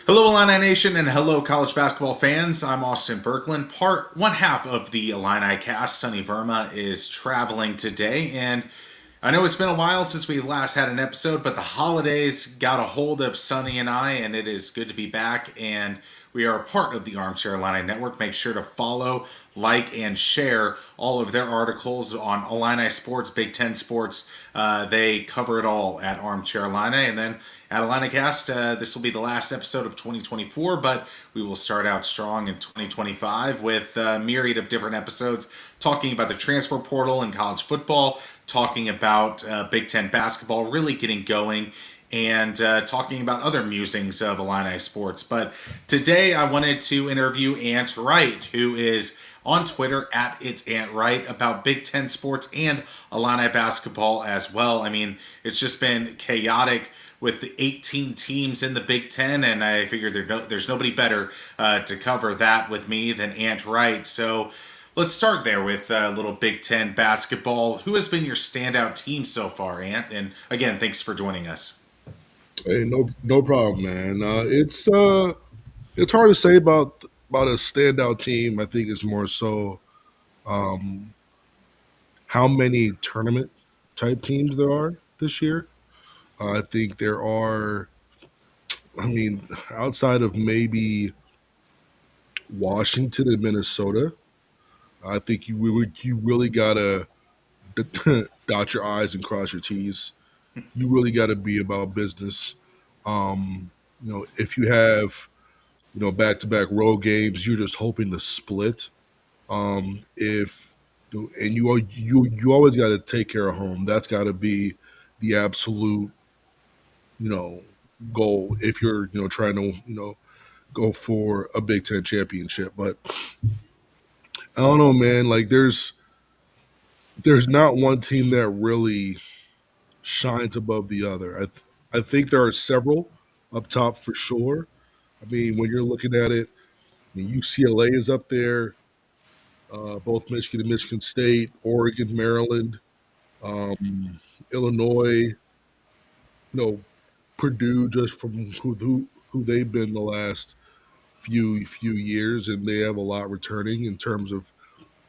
Hello, Illini Nation, and hello, college basketball fans. I'm Austin Berkland, one half of the Illini cast. Sonny Verma is traveling today, and I know it's been a while since we last had an episode, but the holidays got a hold of Sonny and I, and it is good to be back. And we are a part of the Armchair Illini Network. Make sure to follow, like, and share all of their articles on Illini sports, Big Ten sports. They cover it all at Armchair Illini, and then at Illinicast, this will be the last episode of 2024, but we will start out strong in 2025 with a myriad of different episodes talking about the transfer portal in college football, talking about Big Ten basketball really getting going, and talking about other musings of Illini sports. But today I wanted to interview Aunt Wright, who is on Twitter at It's Aunt Wright, about Big Ten sports and Illini basketball as well. I mean, it's just been chaotic with the 18 teams in the Big Ten, and I figured there's nobody better to cover that with me than Aunt Wright. So let's start there with a little Big Ten basketball. Who has been your standout team so far, Aunt? And again, thanks for joining us. Hey, no problem, man. It's hard to say about a standout team. I think it's more so um, how many tournament type teams there are this year. I think there are. I mean, outside of maybe Washington and Minnesota, I think you really gotta dot your I's and cross your T's. You really got to be about business. If you have back to back road games, you're just hoping to split. If and you always got to take care of home. That's got to be the absolute you know goal if you're trying to go for a Big Ten championship. But I don't know, man. Like there's not one team that really shines above the other. I think there are several up top for sure. I mean, when you're looking at it, I mean, UCLA is up there. Both Michigan and Michigan State, Oregon, Maryland, Illinois, Purdue, just from who they've been the last few years, and they have a lot returning in terms of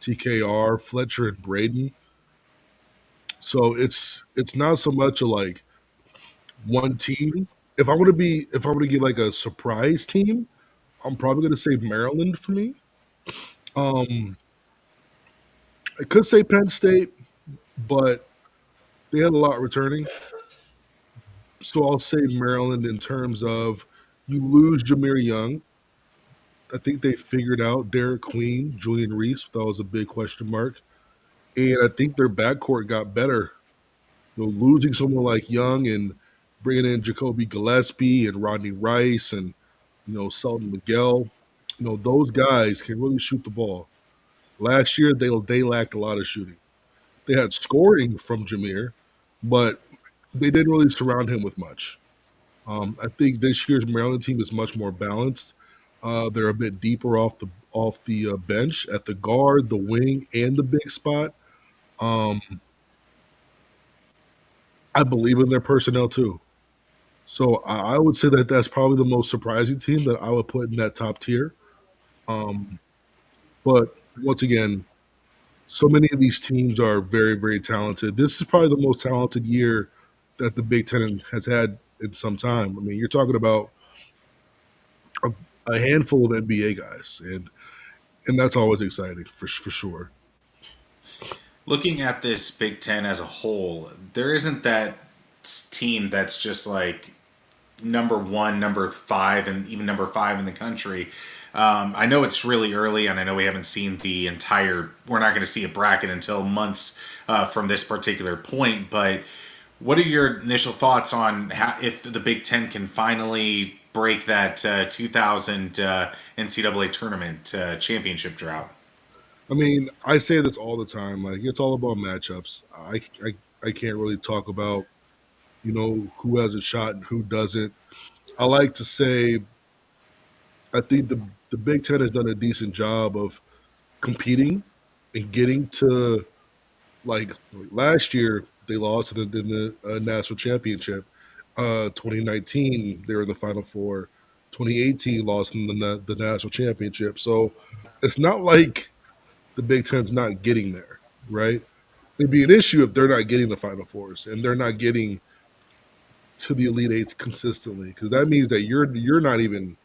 TKR, Fletcher, and Braden. So it's not so much a like one team. If I'm gonna give like a surprise team, I'm probably gonna say Maryland for me. Um, I could say Penn State, but they had a lot returning. So I'll say Maryland in terms of you lose Jameer Young. I think they figured out Derek Queen, Julian Reese. That was a big question mark. And I think their backcourt got better. Losing someone like Young and bringing in Jacoby Gillespie and Rodney Rice and, Selton Miguel, those guys can really shoot the ball. Last year, they lacked a lot of shooting. They had scoring from Jameer, but they didn't really surround him with much. I think this year's Maryland team is much more balanced. They're a bit deeper off the bench at the guard, the wing, and the big spot. Um, I believe in their personnel too. So I would say that that's probably the most surprising team that I would put in that top tier. Um, but once again, so many of these teams are very, very talented. This is probably the most talented year that the Big Ten has had in some time. I mean, you're talking about a, a handful of NBA guys, and that's always exciting for sure. Looking at this Big Ten as a whole, there isn't that team that's just like number one, number five, and even number five in the country. I know it's really early, and I know we haven't seen the entire. We're not going to see a bracket until months from this particular point. But what are your initial thoughts on if the Big Ten can finally break that 2000 NCAA tournament championship drought? I mean, I say this all the time. Like it's all about matchups. I can't really talk about who has a shot and who doesn't. I like to say I think the Big Ten has done a decent job of competing and getting to like last year they lost in the national championship. 2019 they were in the Final Four. 2018 lost in the national championship. So it's not like the Big Ten's not getting there, right? It'd be an issue if they're not getting the Final Fours and they're not getting to the Elite Eights consistently, because that means that you're not even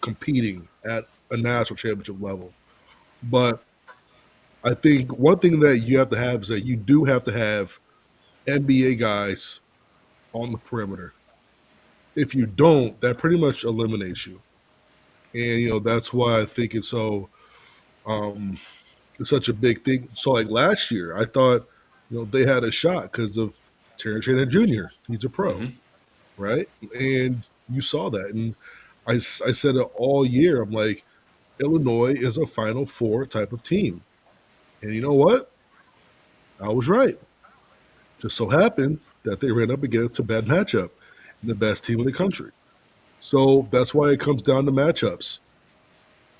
competing at a national championship level. But I think one thing that you have to have is that you do have to have NBA guys on the perimeter. If you don't, that pretty much eliminates you. And that's why I think um, it's such a big thing. So like last year, I thought they had a shot because of Terrence Shannon Jr. He's a pro, Hmm. right? And you saw that, and I said it all year. I'm like, Illinois is a Final Four type of team, and you know what? I was right. Just so happened that they ran up against a bad matchup and the best team in the country. So that's why it comes down to matchups.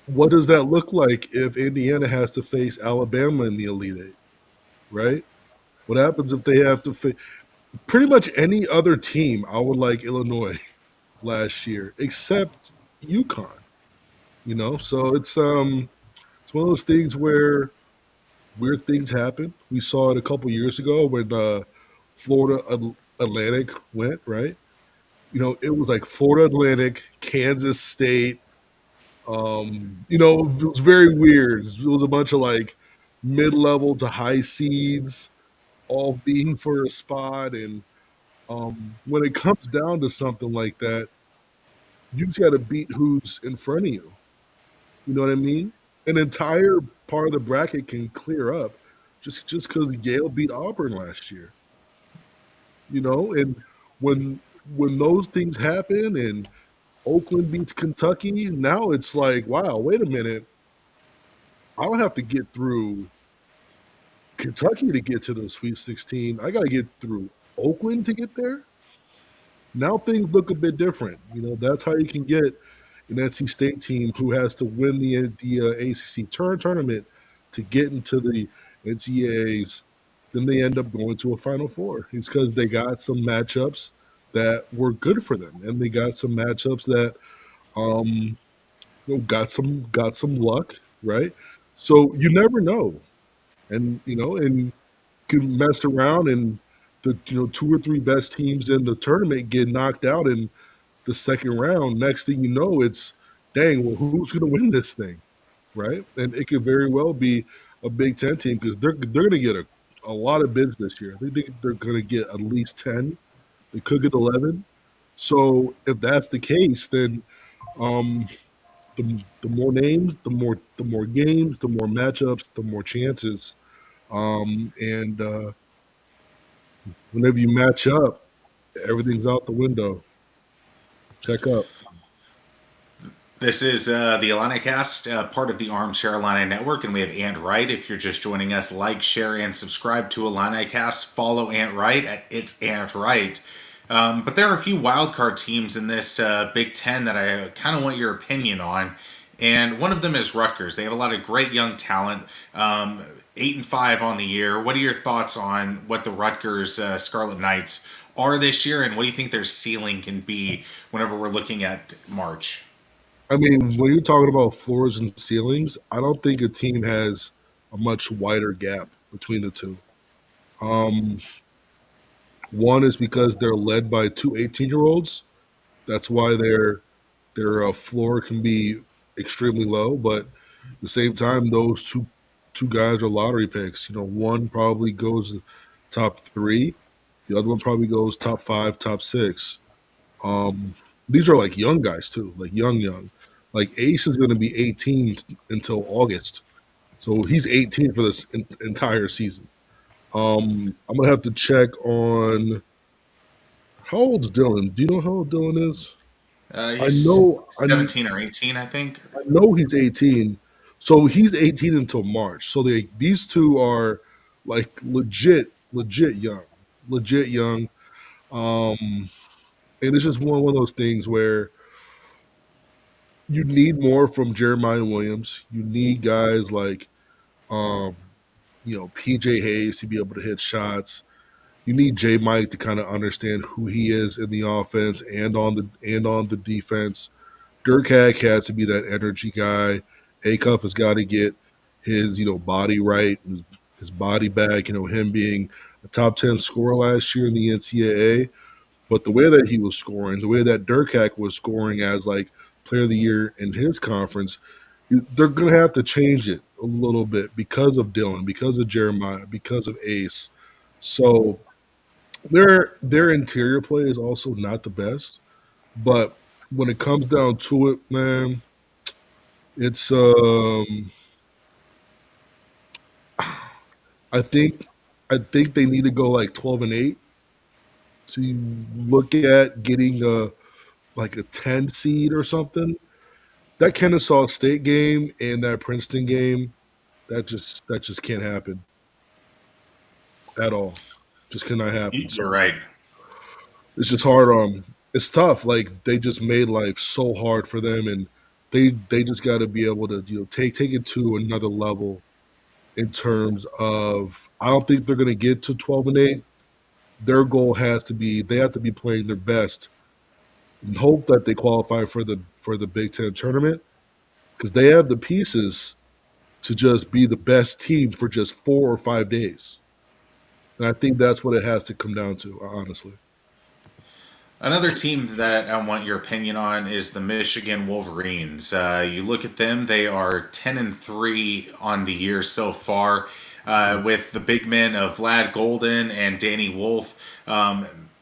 What does that look like if Indiana has to face Alabama in the Elite Eight, right? What happens if they have to face pretty much any other team? I would like Illinois last year, except UConn. So it's one of those things where weird things happen. We saw it a couple years ago when Florida Atlantic went right. It was like Florida Atlantic, Kansas State. It was very weird. It was a bunch of like mid-level to high seeds all being for a spot, and when it comes down to something like that, you just got to beat who's in front of you. You know what I mean? An entire part of the bracket can clear up just because Yale beat Auburn last year. And when those things happen and Oakland beats Kentucky, now it's like, wow, wait a minute. I don't have to get through Kentucky to get to the Sweet 16. I got to get through Oakland to get there. Now things look a bit different. That's how you can get an NC State team who has to win the ACC tournament to get into the NCAAs. Then they end up going to a Final Four. It's because they got some matchups that were good for them, and they got some matchups that um, got some luck, right? So you never know, and can mess around and the two or three best teams in the tournament get knocked out in the second round. Next thing you know, it's dang, well, who's going to win this thing, right? And it could very well be a Big Ten team because they're going to get a lot of bids this year. They think they're going to get at least 10. They could get 11. So if that's the case, then um, the more names, the more games, the more matchups, the more chances. And whenever you match up, everything's out the window. Check up. This is the Illinicast, part of the Armchair Illini Network, and we have Aunt Wright. If you're just joining us, like, share, and subscribe to Illinicast. Follow Aunt Wright at It's Aunt Wright. But there are a few wildcard teams in this Big Ten that I kind of want your opinion on. And one of them is Rutgers. They have a lot of great young talent. 8-5 on the year. What are your thoughts on what the Rutgers Scarlet Knights are this year, and what do you think their ceiling can be whenever we're looking at March? I mean, when you're talking about floors and ceilings, I don't think a team has a much wider gap between the two. Um, One is because they're led by two 18-year-olds. That's why their floor can be extremely low. But at the same time, those two guys are lottery picks. One probably goes top three, the other one probably goes top five, top six. Um, these are like young guys too, like young. Like Ace is going to be 18 until August, so he's 18 for this entire season. I'm gonna have to check on how old's Dylan. Do you know how old Dylan is? I He's know, I, 17 or 18, I think. I know he's 18. So he's 18 until March. So these two are like legit young. Um, and it's just one of those things where you need more from Jeremiah Williams. You need guys like um, PJ Hayes to be able to hit shots. You need J Mike to kind of understand who he is in the offense and on the defense. Dirkak has to be that energy guy. Acuff has got to get his body right, his body back. Him being a top 10 scorer last year in the NCAA, but the way that he was scoring, the way that Dirkak was scoring as like player of the year in his conference, they're going to have to change it a little bit because of Dylan, because of Jeremiah, because of Ace. So their interior play is also not the best, but when it comes down to it, man, it's I think I think they need to go like 12-8 to look at getting a 10 seed or something. That Kennesaw State game and that Princeton game, that just can't happen at all. Just cannot happen. You're So right. it's just hard on 'em. It's tough. Like they just made life so hard for them, and they just got to be able to take it to another level in terms of. I don't think they're going to get to 12-8. Their goal has to be they have to be playing their best and hope that they qualify for the Big Ten tournament because they have the pieces to just be the best team for just 4 or 5 days. And I think that's what it has to come down to, honestly. Another team that I want your opinion on is the Michigan Wolverines. You look at them; they are 10-3 on the year so far, with the big men of Vlad Golden and Danny Wolf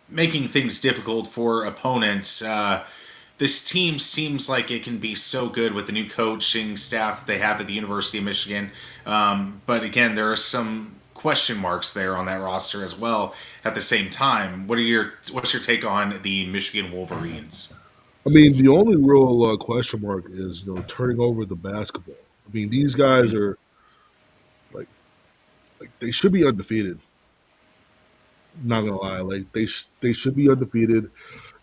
making things difficult for opponents. This team seems like it can be so good with the new coaching staff they have at the University of Michigan. But again, there are some question marks there on that roster as well. At the same time, what's your take on the Michigan Wolverines? I mean, the only real question mark is turning over the basketball. I mean, these guys are like they should be undefeated. Not gonna lie, like they should be undefeated.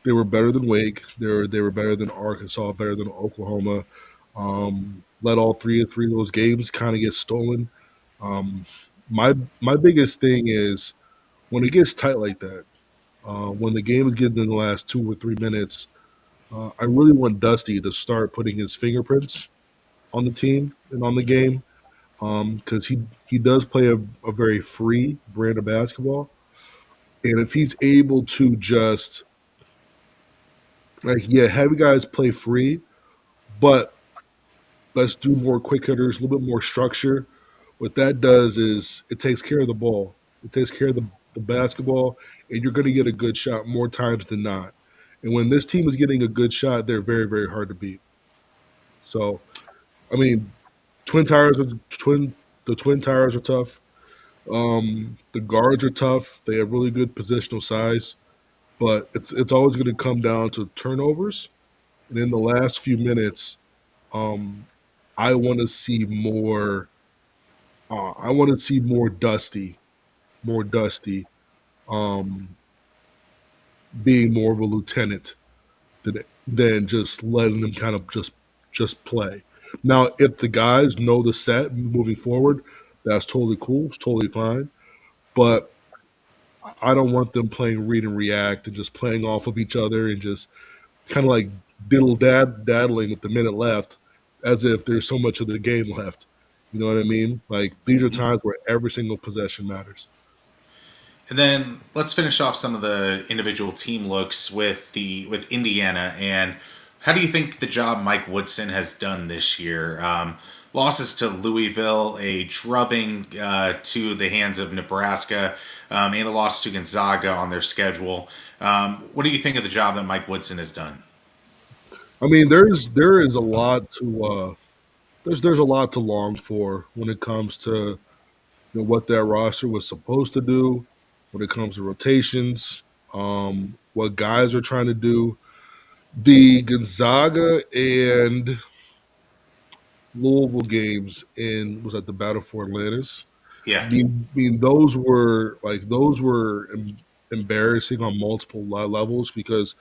They were better than Wake. They were better than Arkansas, better than Oklahoma. Let all three of those games kind of get stolen. Um, my biggest thing is when it gets tight like that. When the game is getting in the last 2 or 3 minutes, I really want Dusty to start putting his fingerprints on the team and on the game because he does play a very free brand of basketball, and if he's able to just have you guys play free, but let's do more quick hitters, a little bit more structure. What that does is it takes care of the ball. It takes care of the basketball, and you're going to get a good shot more times than not. And when this team is getting a good shot, they're very, very hard to beat. So, I mean, twin tires are twin. The twin tires are tough. The guards are tough. They have really good positional size, but it's always going to come down to turnovers. And in the last few minutes, um, I want to see more. I want to see more Dusty, um, being more of a lieutenant than just letting them kind of just play. Now, if the guys know the set moving forward, that's totally cool. It's totally fine. But I don't want them playing read and react and just playing off of each other and just kind of like daddling with the minute left as if there's so much of the game left. You know what I mean? Like these are times where every single possession matters. And then let's finish off some of the individual team looks with Indiana. And how do you think the job Mike Woodson has done this year? Losses to Louisville, a drubbing to the hands of Nebraska, and a loss to Gonzaga on their schedule. What do you think of the job that Mike Woodson has done? I mean, there is a lot to there's a lot to long for when it comes to what that roster was supposed to do, when it comes to rotations, what guys are trying to do. The Gonzaga and Louisville games in was at the Battle for Atlantis. Yeah. Those were embarrassing on multiple levels because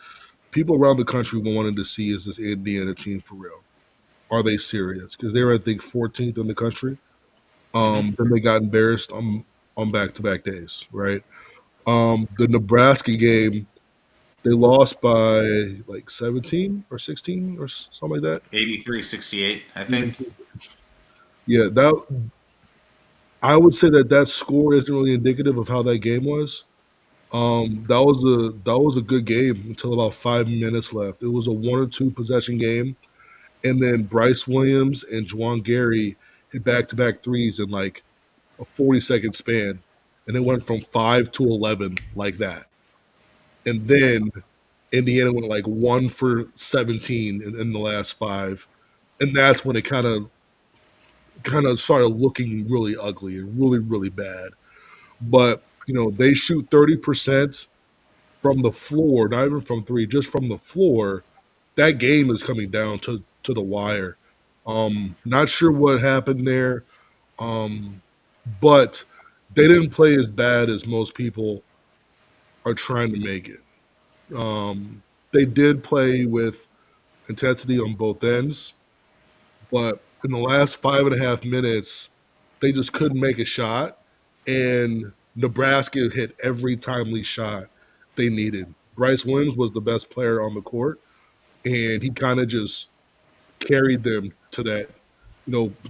people around the country wanted to see is this Indiana team for real? Are they serious? Because they were, I think, 14th in the country. Hmm. Then they got embarrassed on back to back days, right? The Nebraska game, They lost by like 17 or 16 or something like that. 83-68, I think. Yeah, yeah, that I would say that score isn't really indicative of how that game was. That was a good game until about 5 minutes left. It was a one or two possession game, and then Bryce Williams and Juwan Gary hit back to back threes in like a 40-second span, and it went from 5 to 11 like that. And then Indiana went like 1 for 17 in the last five, and that's when it kind of started looking really ugly and really really bad. But they shoot 30% from the floor, not even from three, just from the floor. That game is coming down to the wire. Not sure what happened there, but they didn't play as bad as most people are trying to make it. They did play with intensity on both ends, but in the last 5.5 minutes, they just couldn't make a shot, and Nebraska hit every timely shot they needed. Bryce Williams was the best player on the court, and he kind of just carried them to that,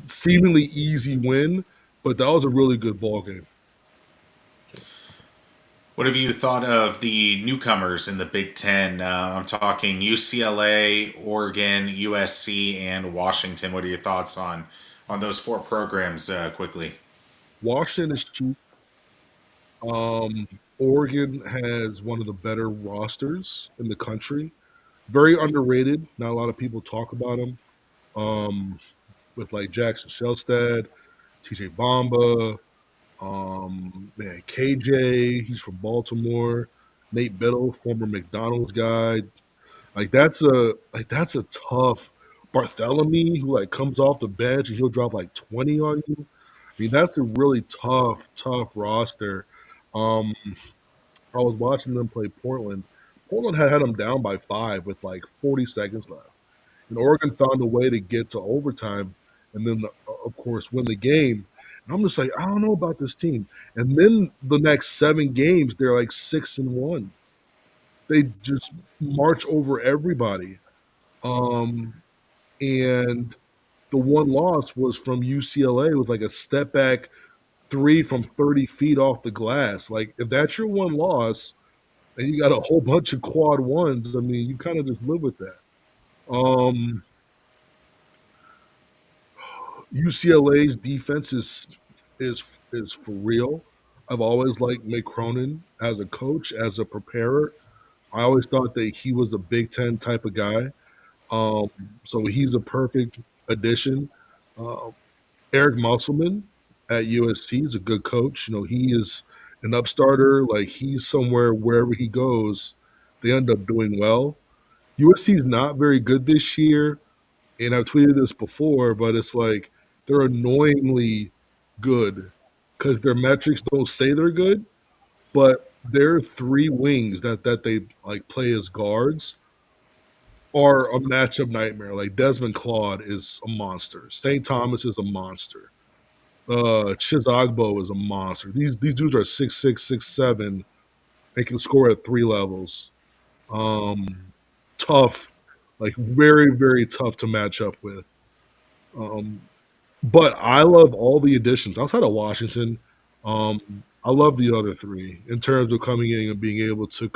seemingly easy win, but that was a really good ball game. What have you thought of the newcomers in the Big Ten? I'm talking UCLA, Oregon, USC, and Washington. What are your thoughts on those four programs quickly? Washington is cheap. Oregon has one of the better rosters in the country. Very underrated. Not a lot of people talk about them. Um, with like Jackson Shelstad, TJ Bamba, man, KJ, he's from Baltimore. Nate Biddle, former McDonald's guy. Like that's a tough Bartholomew who like comes off the bench and he'll drop like 20 on you. I mean, that's a really tough roster. Um, I was watching them play Portland. Portland had them down by 5 with like 40 seconds left. And Oregon found a way to get to overtime and then, of course, win the game. And I'm just like, I don't know about this team. And then the next 7 games, they're like 6-1. They just march over everybody. Um, and the one loss was from UCLA with like a step back three from 30 feet off the glass. Like, if that's your one loss and you got a whole bunch of quad ones, I mean, you kind of just live with that. Um, UCLA's defense is for real. I've always liked Mick Cronin as a coach, as a preparer. I always thought that he was a Big Ten type of guy. Um, so he's a perfect addition. Uh, Eric Musselman at USC is a good coach. He is an upstarter. Like he's somewhere wherever he goes, they end up doing well. USC is not very good this year, and I've tweeted this before, but it's like they're annoyingly good because their metrics don't say they're good, but their three wings that they like play as guards are a matchup nightmare. Like Desmond Claude is a monster. St. Thomas is a monster. Chizagbo is a monster. These dudes are 6'6", 6'7". They can score at 3 levels. Tough, like very very tough to match up with. Um, but I love all the additions outside of Washington. I love the other three in terms of coming in and being able to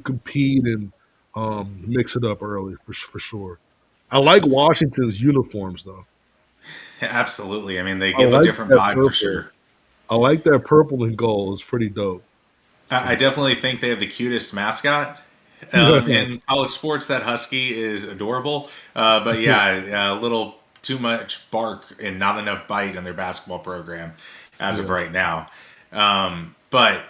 compete and mix it up early for sure. I like Washington's uniforms though. Absolutely. I mean, they I give a like different that vibe for purple. sure. I like that purple and gold. It's pretty dope. I definitely think they have the cutest mascot. In college sports, that husky is adorable. But yeah, a little too much bark and not enough bite in their basketball program as of Yeah. right now. But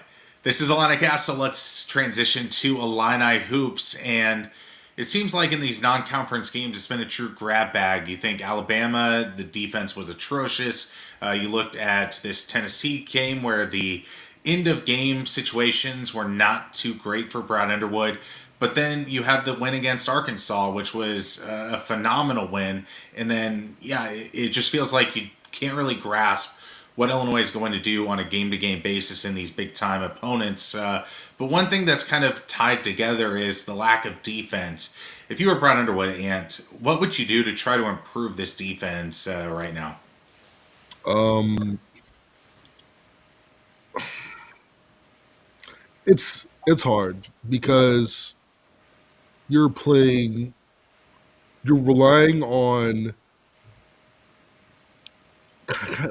this is Illinicast, so let's transition to Illini hoops. And it seems like in these non-conference games, it's been a true grab bag. You think Alabama, the defense was atrocious. You looked at this Tennessee game where the end of game situations were not too great for Brad Underwood. But then you have the win against Arkansas, which was a phenomenal win. And then, yeah, it just feels like you can't really grasp what Illinois is going to do on a game to game basis in these big time opponents. But one thing that's kind of tied together is the lack of defense. If you were Brad Underwood, Ant, what would you do to try to improve this defense right now? Um, it's hard because you're playing, you're relying on.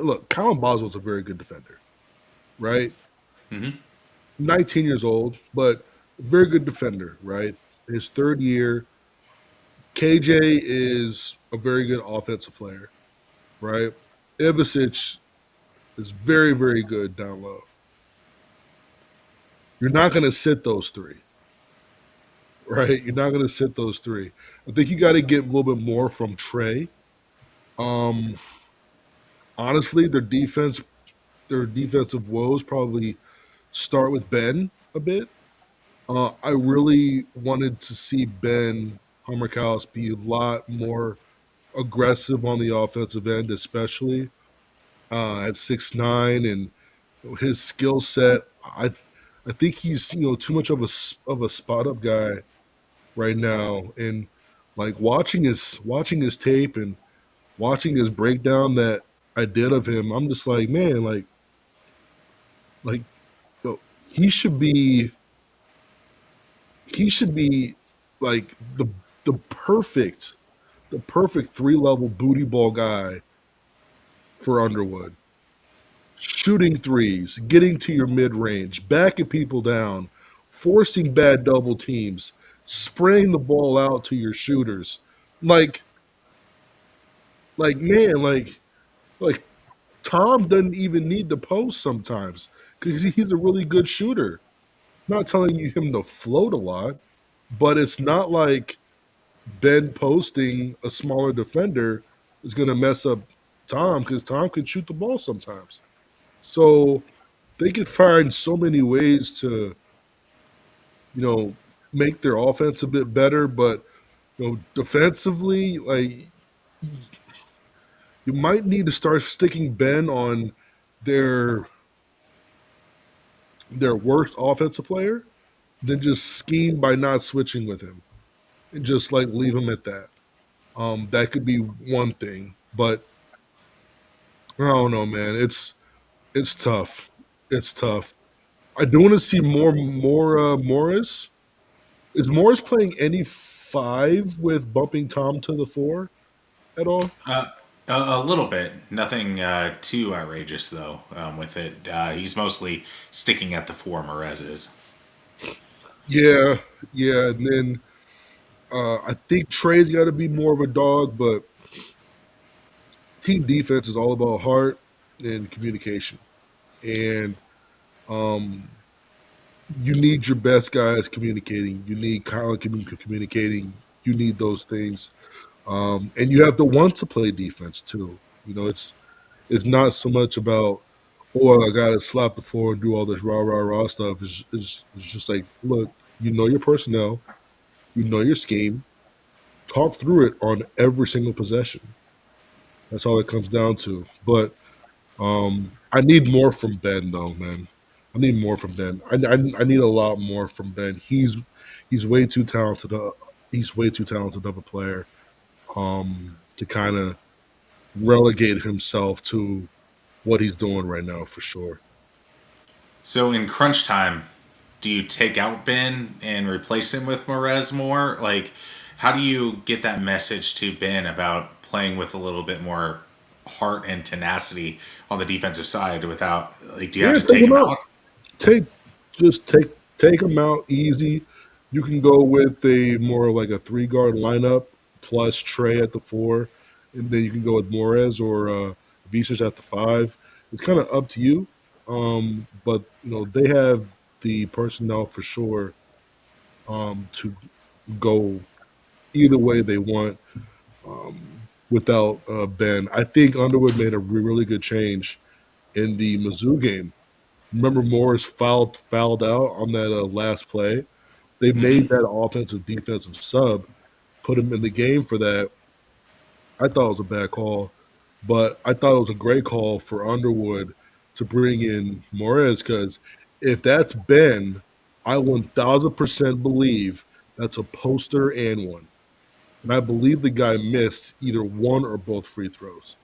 Look, Colin Boswell's a very good defender, right? Hmm. 19 years old, but very good defender, right? His third year. KJ is a very good offensive player, right? Ivasic is very, very good down low. You're not going to sit those three, right? You're not going to sit those three. I think you got to get a little bit more from Trey. Um, Honestly, their defensive woes probably start with Ben a bit. I really wanted to see Ben Hammerkaus be a lot more aggressive on the offensive end, especially at 6'9", and his skill set. I think he's too much of a spot up guy right now, and like watching his tape and watching his breakdown that I did of him, I'm just like, man, like he should be like the perfect 3 level booty ball guy for Underwood. Shooting threes, getting to your mid range, backing people down, forcing bad double teams, spraying the ball out to your shooters. Like, man, like Tom doesn't even need to post sometimes because he's a really good shooter. Not telling you him to float a lot, but it's not like Ben posting a smaller defender is going to mess up Tom because Tom can shoot the ball sometimes. So they could find so many ways to, you know, make their offense a bit better, but defensively, like you might need to start sticking Ben on their their worst offensive player, then just scheme by not switching with him and just like leave him at that. That could be one thing, but I don't know, man. It's tough. It's tough. I do want to see more Morris. Is Morris playing any five with bumping Tom to the four at all? Uh, a little bit. Nothing too outrageous, though, with it. He's mostly sticking at the four Merez is. Yeah, yeah. And then I think Trey's got to be more of a dog, but team defense is all about heart and communication. And um, you need your best guys communicating. You need Colin communicating. You need those things, and you have to want to play defense too. It's not so much about I got to slap the floor and do all this rah rah rah stuff. It's just like, look, you know your personnel, you know your scheme. Talk through it on every single possession. That's all it comes down to. But I need more from Ben, though, man. I need more from Ben. I need a lot more from Ben. He's way too talented. He's way too talented of a player to kind of relegate himself to what he's doing right now, for sure. So in crunch time, do you take out Ben and replace him with Merez more? Like, how do you get that message to Ben about playing with a little bit more heart and tenacity on the defensive side without, like, do you have Yeah, to take take him him out. out? Take just take him out easy. You can go with a more like a 3 guard lineup plus Trey at the four, and then you can go with Morez or Visas at the five. It's kind of up to you, but they have the personnel for sure to go either way they want without Ben. I think Underwood made a really good change in the Mizzou game. Remember Morris fouled out on that last play. They made Hmm. that offensive defensive sub, put him in the game for that. I thought it was a bad call, But I thought it was a great call for Underwood to bring in Morez because if that's Ben, I 1000% believe that's a poster and one. And I believe the guy missed either one or both free throws.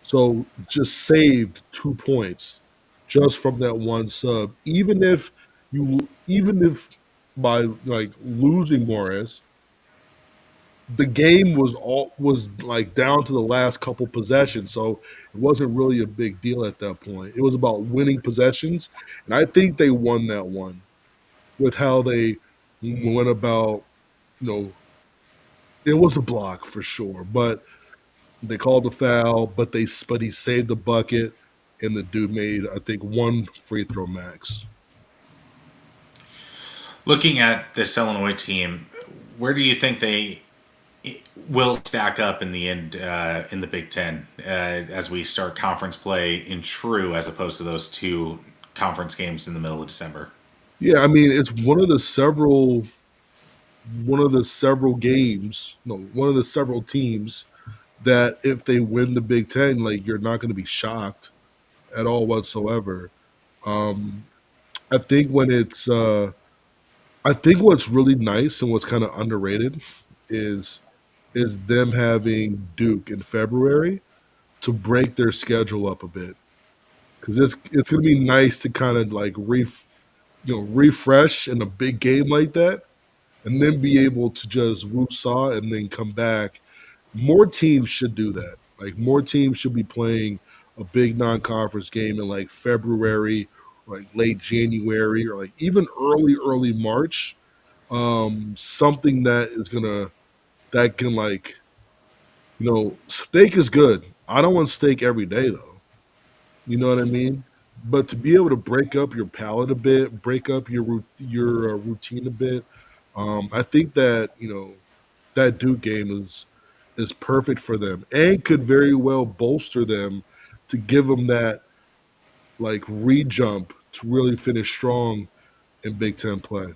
So just saved 2 points just from that one sub. Even if by like losing Morris, the game was like down to the last couple possessions, so it wasn't really a big deal at that point. It was about winning possessions, and I think they won that one with how they went about. You know, it was a block for sure, but they called the foul, but he saved the bucket, and the dude made I think one free throw max. Looking at this Illinois team, where do you think they will stack up in the end in the Big Ten as we start conference play in true, as opposed to those two conference games in the middle of December? Yeah, I mean it's one of the several games, no, one of the several teams that if they win the Big Ten, like you're not going to be shocked at all whatsoever. Um, I think when it's, I think what's really nice and what's kind of underrated is is them having Duke in February to break their schedule up a bit because it's going to be nice to kind of like refresh in a big game like that and then be able to just woo-saw and then come back. More teams should do that. Like more teams should be playing a big non-conference game in like February, or like late January, or like even early March. Something that can like steak is good. I don't want steak every day though. You know what I mean? But to be able to break up your palate a bit, break up your routine a bit, I think that that Duke game is perfect for them and could very well bolster them to give them that like re-jump to really finish strong in Big Ten play.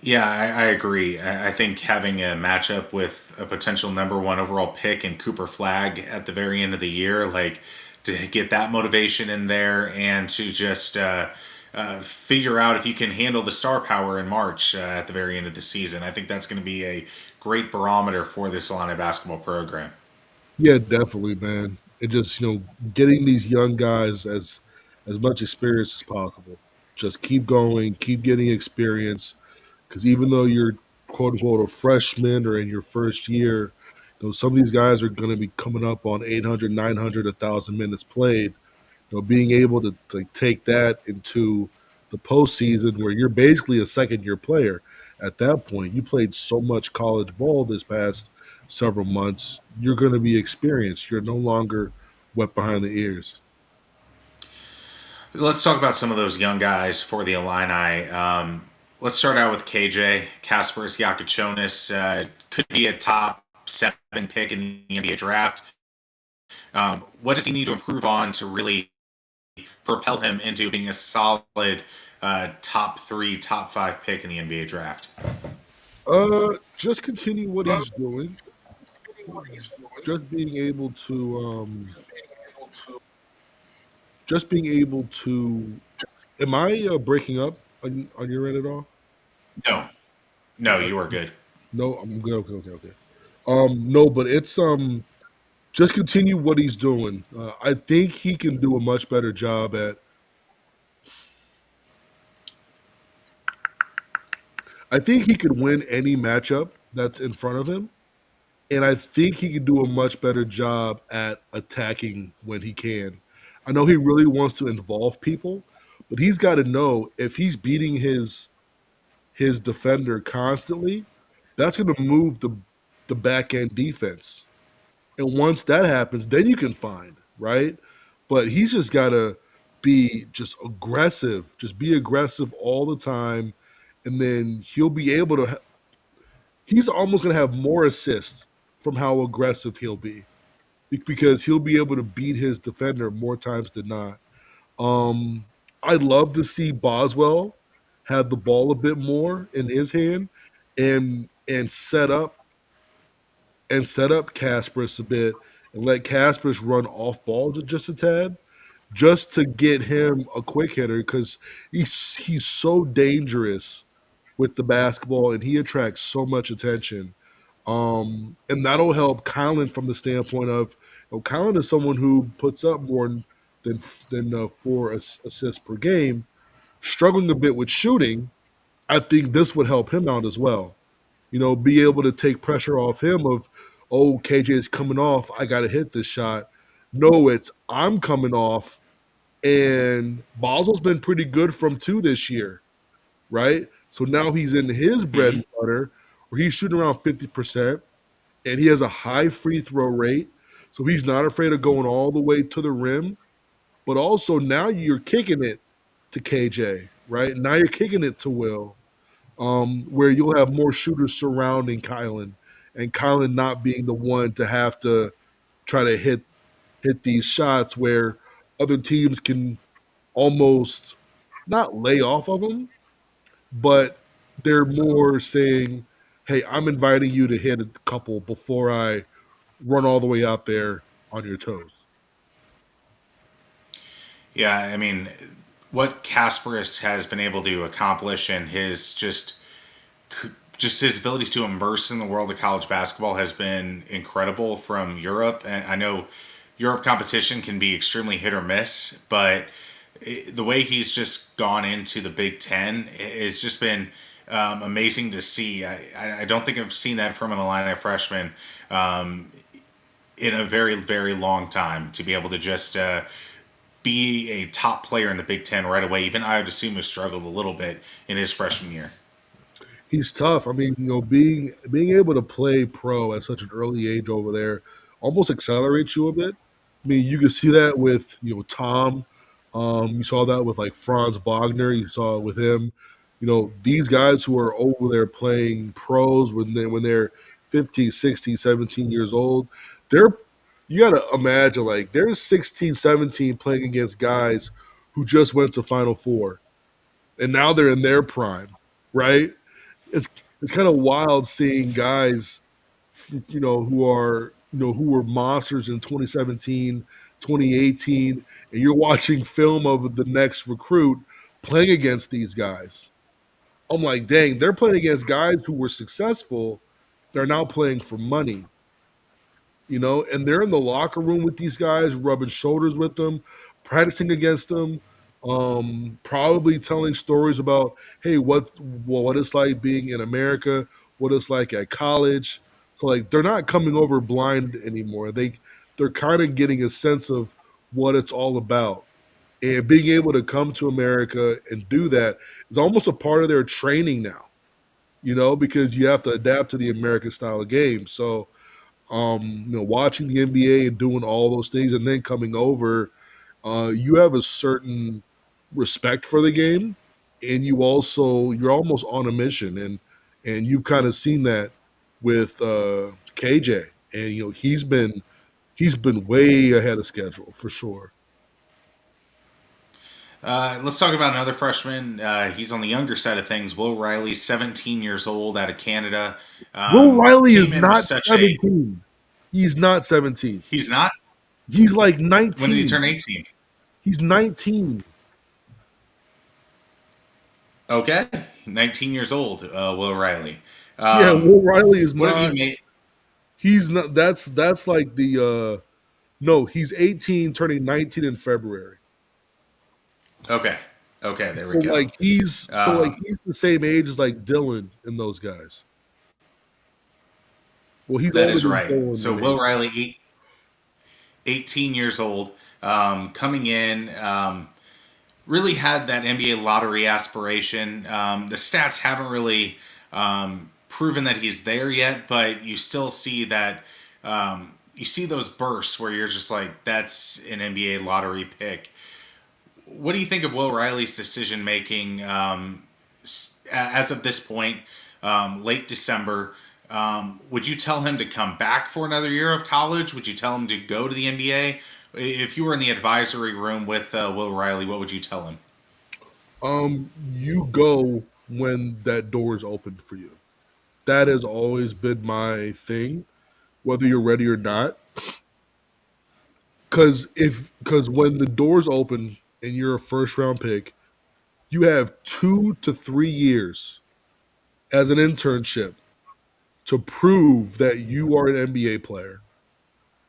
Yeah, I agree. I think having a matchup with a potential number one overall pick and Cooper Flag at the very end of the year, like to get that motivation in there and to just figure out if you can handle the star power in March at the very end of the season. I think that's going to be a great barometer for this Illini basketball program. Yeah, definitely, man. And just getting these young guys as much experience as possible. Just keep going, keep getting experience. Because even though you're quote unquote a freshman or in your first year, some of these guys are going to be coming up on 800, 900, 1,000 minutes played. Being able to take that into the postseason where you're basically a second year player at that point. You played so much college ball this past several months. You're going to be experienced. You're no longer wet behind the ears. Let's talk about some of those young guys for the Illini. Let's start out with KJ. Kasparis Yakuchonis could be a top 7 pick in the NBA draft. What does he need to improve on to really propel him into being a solid top 3, top 5 pick in the NBA draft? Just continue what he's doing. Just being able to, just being able to. Am I breaking up on your end at all? No, no, Okay. you are good. No, I'm good. Okay, okay, okay. No, but it's just continue what he's doing. I think he can do a much better job at. I think he could win any matchup that's in front of him, and I think he could do a much better job at attacking when he can. I know he really wants to involve people, but he's got to know if he's beating his defender constantly, that's going to move the back end defense. And once that happens, then you can find, right? But he's just got to be just aggressive, just be aggressive all the time. And then he'll be able to, he's almost going to have more assists from how aggressive he'll be because he'll be able to beat his defender more times than not. Um, I'd love to see Boswell have the ball a bit more in his hand and set up Casper's a bit and let Casper's run off ball just a tad, just to get him a quick hitter because he's so dangerous with the basketball and he attracts so much attention. And that'll help Kylan from the standpoint of, Kylan is someone who puts up more than four assists per game, struggling a bit with shooting. I think this would help him out as well. Be able to take pressure off him of, oh, KJ is coming off, I got to hit this shot. No, it's I'm coming off, and Basel's been pretty good from two this year, right? So now he's in his bread Hmm. and butter, where he's shooting around 50%, and he has a high free throw rate. So he's not afraid of going all the way to the rim. But also now you're kicking it to KJ, right? Now you're kicking it to Will, where you'll have more shooters surrounding Kylan, and Kylan not being the one to have to try to hit these shots where other teams can almost not lay off of him, but they're more saying, "Hey, I'm inviting you to hit a couple before I run all the way out there on your toes." Yeah, I mean, what Kasparis has been able to accomplish and his just his ability to immerse in the world of college basketball has been incredible from Europe. And I know Europe competition can be extremely hit or miss, but the way he's just gone into the Big Ten has just been amazing to see. I don't think I've seen that from an Illini freshman in a very, very long time to be able to just be a top player in the Big Ten right away. Even I would assume has struggled a little bit in his freshman year. He's tough. I mean, being able to play pro at such an early age over there almost accelerates you a bit. I mean, you can see that with Tom. You saw that with like Franz Wagner. You saw it with him. These guys who are over there playing pros when they're 15, 16, 17 years old, they're you got to imagine like they're 16, 17 playing against guys who just went to Final Four and now they're in their prime, right? it's it's kind of wild seeing guys, who were monsters in 2017, 2018, and you're watching film of the next recruit playing against these guys. I'm like, dang, they're playing against guys who were successful. They're now playing for money, and they're in the locker room with these guys, rubbing shoulders with them, practicing against them, probably telling stories about, hey, what it's like being in America, what it's like at college. So like they're not coming over blind anymore. They're kind of getting a sense of what it's all about. And being able to come to America and do that is almost a part of their training now, because you have to adapt to the American style of game. So watching the NBA and doing all those things and then coming over, you have a certain respect for the game, and you're almost on a mission, and you've kind of seen that with KJ, and he's been way ahead of schedule for sure. Let's talk about another freshman. He's on the younger side of things. Will Riley, 17 years old, out of Canada, Will Riley is came in with not such a. 17. He's not 17. He's not. He's like When did he 19. turn 18? He's 19. Okay, 19 years old. Will Riley. Yeah, Will Riley is What have you not. made? He's not. That's like the. No, he's 18, turning 19 in February. Okay, okay, there we So go. like Um, he's the same age as like Dylan and those guys. Well, he's that older is than right. Dylan So in Will age. Riley, 18 years old, coming in. Really had that NBA lottery aspiration. The stats haven't really proven that he's there yet, but you still see that. You see those bursts where you're just like, that's an NBA lottery pick. What do you think of Will Riley's decision making as of this point, late December? Would you tell him to come back for another year of college? Would you tell him to go to the NBA? If you were in the advisory room with Will Riley, what would you tell him? You go when that door is open for you. That has always been my thing, whether you're ready or not. because when the doors open and you're a first round pick, you have 2 to 3 years as an internship to prove that you are an NBA player.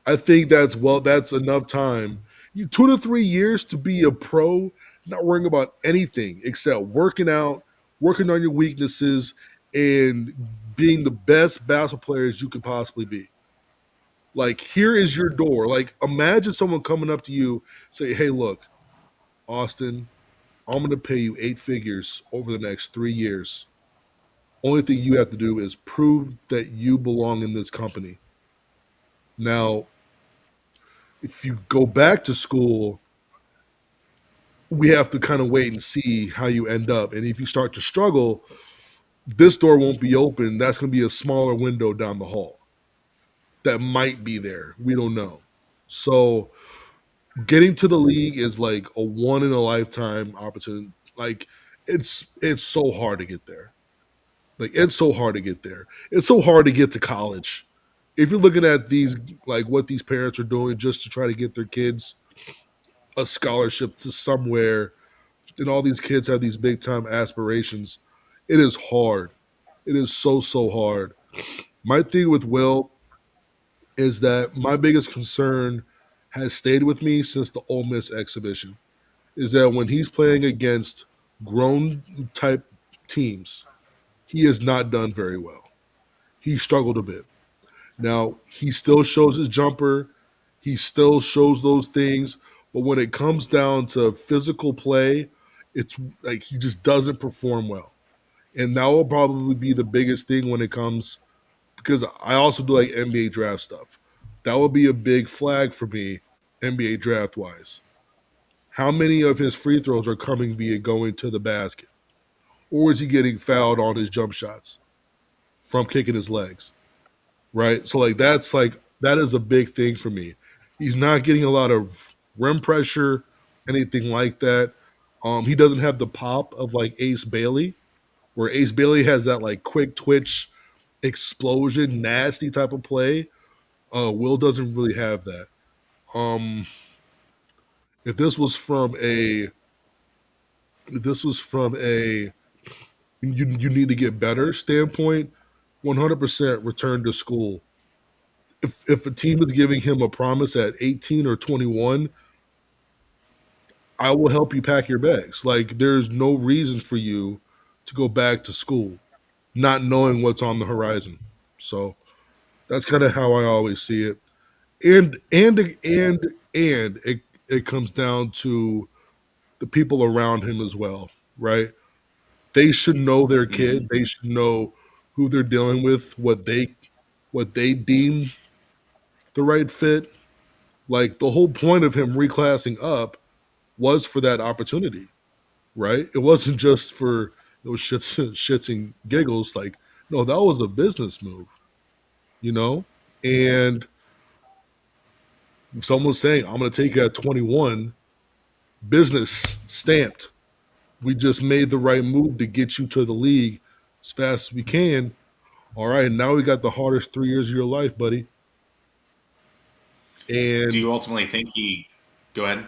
I think that's enough time. 2 to 3 years to be a pro, not worrying about anything except working out, working on your weaknesses, and being the best basketball players you could possibly be. Like, here is your door. Like, imagine someone coming up to you, say, "Hey, look, Austin, I'm going to pay you 8 figures over the next 3 years. Only thing you have to do is prove that you belong in this company." Now, if you go back to school, we have to kind of wait and see how you end up. And if you start to struggle, this door won't be open. That's going to be a smaller window down the hall that might be there. We don't know. So getting to the league is like a one in a lifetime opportunity. Like, it's so hard to get there. Like, it's so hard to get there. It's so hard to get to college. If you're looking at these, like what these parents are doing just to try to get their kids a scholarship to somewhere, and all these kids have these big time aspirations, it is hard. It is so hard. My thing with Will is that my biggest concern has stayed with me since the Ole Miss exhibition is that when he's playing against grown type teams, he has not done very well. He struggled a bit. Now, he still shows his jumper, he still shows those things, but when it comes down to physical play, it's like he just doesn't perform well. And that will probably be the biggest thing when it comes, because I also do like NBA draft stuff. That will be a big flag for me, NBA draft wise. How many of his free throws are coming via going to the basket? Or is he getting fouled on his jump shots from kicking his legs? Right? So like that is a big thing for me. He's not getting a lot of rim pressure, anything like that. He doesn't have the pop of like Ace Bailey, where Ace Bailey has that like quick twitch, explosion, nasty type of play. Will doesn't really have that. Um, if this was from a, if this was from a, you need to get better standpoint, 100% return to school. If a team is giving him a promise at 18 or 21, I will help you pack your bags. Like, there's no reason for you to go back to school, not knowing what's on the horizon. So that's kind of how I always see it. And it comes down to the people around him as well, right? They should know their Mhm. kid. They should know who they're dealing with, what they deem the right fit. Like, the whole point of him reclassing up was for that opportunity, right? It wasn't just for those shits and giggles. Like, no, that was a business move, you know. And if someone's saying, "I'm going to take you at 21," business stamped. We just made the right move to get you to the league as fast as we can. All right, now we got the hardest 3 years of your life, buddy. Do And you ultimately think he? Go ahead.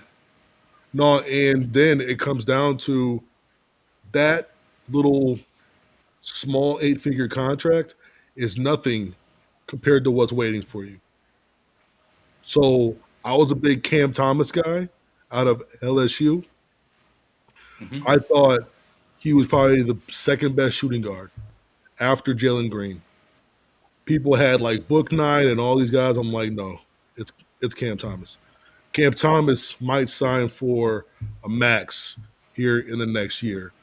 no, and then it comes down to that little small 8 figure contract is nothing compared to what's waiting for you. So I was a big Cam Thomas guy out of LSU. Hmm. I thought he was probably the second best shooting guard after Jalen Green. People had like Book Night and all these guys. I'm like, no, it's it's Cam Thomas. Cam Thomas might sign for a max here in the next year.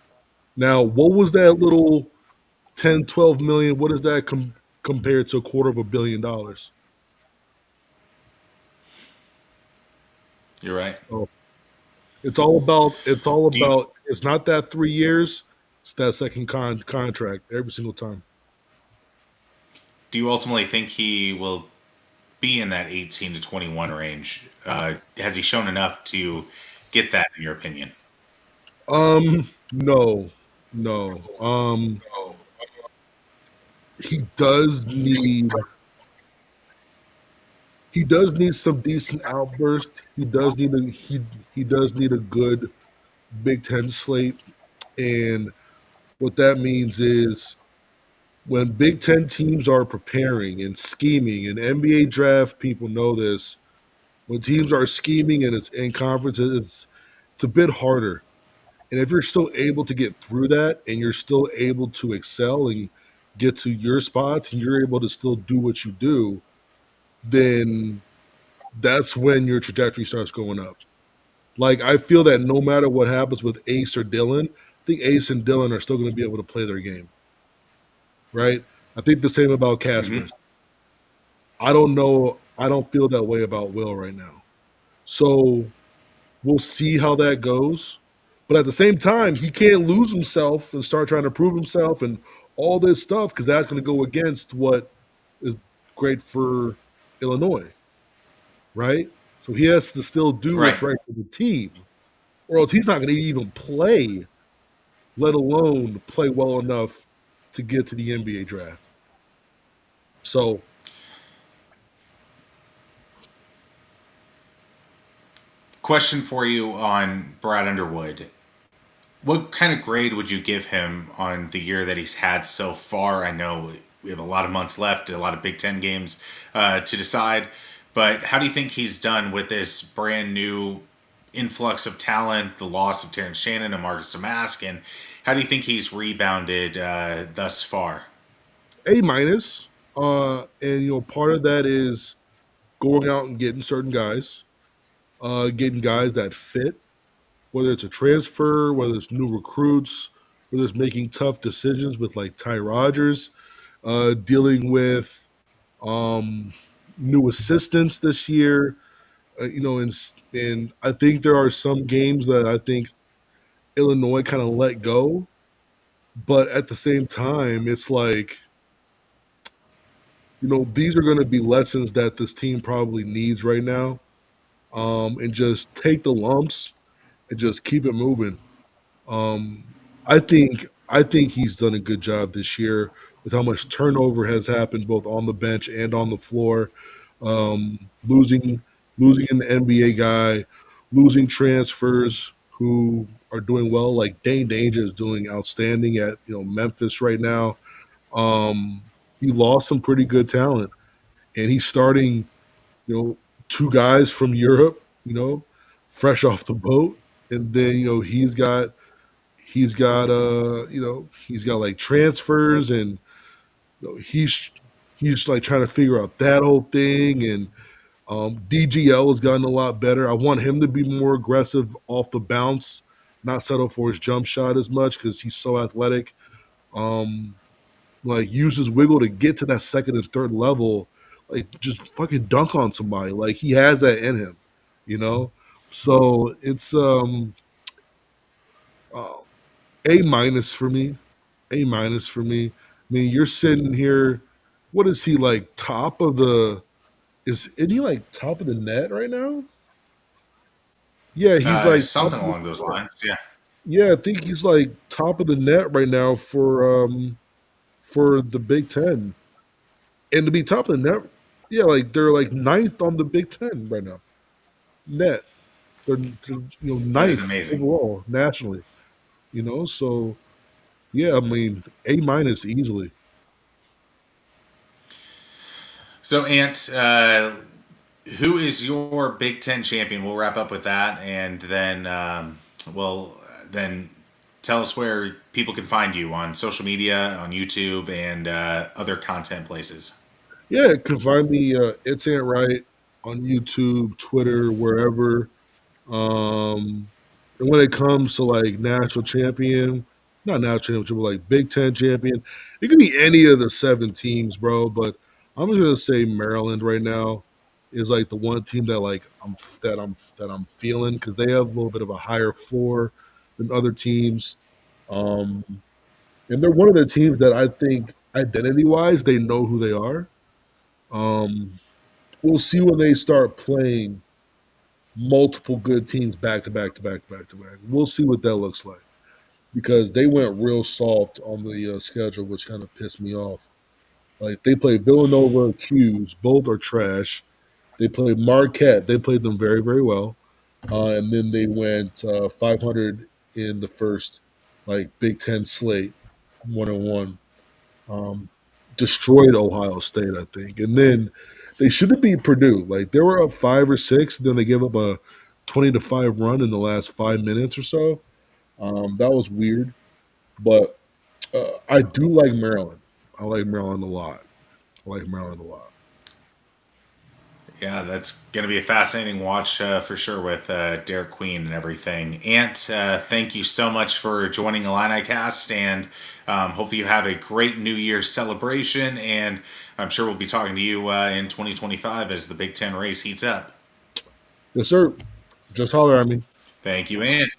Now, what was that little 10, 12 million? What is that compared to $250 million? You're right. So it's all Do you about it's not that 3 years, it's that second contract every single time. do you ultimately think he will be in that 18 to 21 range? Has he shown enough to get that, in your opinion? No, no. He does need he does need some decent outbursts. He does need a good Big Ten slate, and what that means is when Big Ten teams are preparing and scheming, and NBA draft people know this. When teams are scheming and it's in conferences, it's a bit harder. And if you're still able to get through that, and you're still able to excel and get to your spots, and you're able to still do what you do, then that's when your trajectory starts going up. Like I feel that no matter what happens with Ace or Dylan, I think Ace and Dylan are still going to be able to play their game, right? I think the same about Hmm. Casper. I don't know. I don't feel that way about Will right now. So we'll see how that goes. But at the same time, he can't lose himself and start trying to prove himself and all this stuff because that's going to go against what is great for Illinois, right? So he has to still do Right. what's right for the team, or else he's not going to even play, let alone play well enough to get to the NBA draft. So Question for you on Brad Underwood. What kind of grade would you give him on the year that he's had so far? I know we have a lot of months left, a lot of Big Ten games to decide, but how do you think he's done with this brand new influx of talent, the loss of Terrence Shannon and Marcus Damask, and how do you think he's rebounded thus far? A minus, and part of that is going out and getting certain guys, getting guys that fit, whether it's a transfer, whether it's new recruits, whether it's making tough decisions with like Ty Rogers, dealing with um, new assistants this year. And I think there are some games that I think Illinois kind of let go, but at the same time, it's like these are going to be lessons that this team probably needs right now, and just take the lumps and just keep it moving. Um, I think he's done a good job this year with how much turnover has happened both on the bench and on the floor. Losing an NBA guy, losing transfers who are doing well, like Dane Danger is doing outstanding at Memphis right now. He lost some pretty good talent, and he's starting you know two guys from Europe, fresh off the boat, and then he's got like transfers, and he's like trying to figure out that whole thing. And DGL has gotten a lot better. I want him to be more aggressive off the bounce, not settle for his jump shot as much because he's so athletic. um like use his wiggle to get to that second and third level, like just fucking dunk on somebody. Like he has that in him, you know so it's uh, A minus for me. A minus for me. I mean, you're sitting here. What is he like? Top of the isn't he like top of the net right now? Yeah, he's like top Something of the along those net. lines, yeah. Yeah, I think he's like top of the net right now for the Big Ten. And to be top of the net, yeah, like they're like ninth on the Big Ten right now. Net. They're That is ninth amazing. overall nationally. So yeah, I mean A minus easily. So, Ant, who is your Big Ten champion? We'll wrap up with that, and then then tell us where people can find you on social media, on YouTube, and other content places. Yeah, you can find me. It's Ant Wright on YouTube, Twitter, wherever. And when it comes to like national champion, not national championship, but like Big Ten champion, it could be any of the seven teams, bro. But I'm just gonna say Maryland right now is like the one team that like I'm feeling because they have a little bit of a higher floor than other teams. Um, and they're one of the teams that I think identity wise they know who they are. Um, we'll see when they start playing multiple good teams back to back to back to back to back. We'll see what that looks like because they went real soft on the schedule, which kind of pissed me off. Like they play Villanova, Q's, both are trash. They played Marquette. They played them very, very well. And then they went 500 in the first Big Ten slate, 101. Um, Destroyed Ohio State, I think. And then they shouldn't beat Purdue. Like they were up 5 or 6, then they gave up a 20-5 run in the last 5 minutes or so. That was weird. But I do like Maryland. I like Maryland a lot. I like Maryland a lot. Yeah, that's going to be a fascinating watch for sure with Derek Queen and everything. Ant, thank you so much for joining Illinicast, and hopefully you have a great New Year's celebration. And I'm sure we'll be talking to you in 2025 as the Big Ten race heats up. Yes, sir. Just holler at me. Thank you, Ant.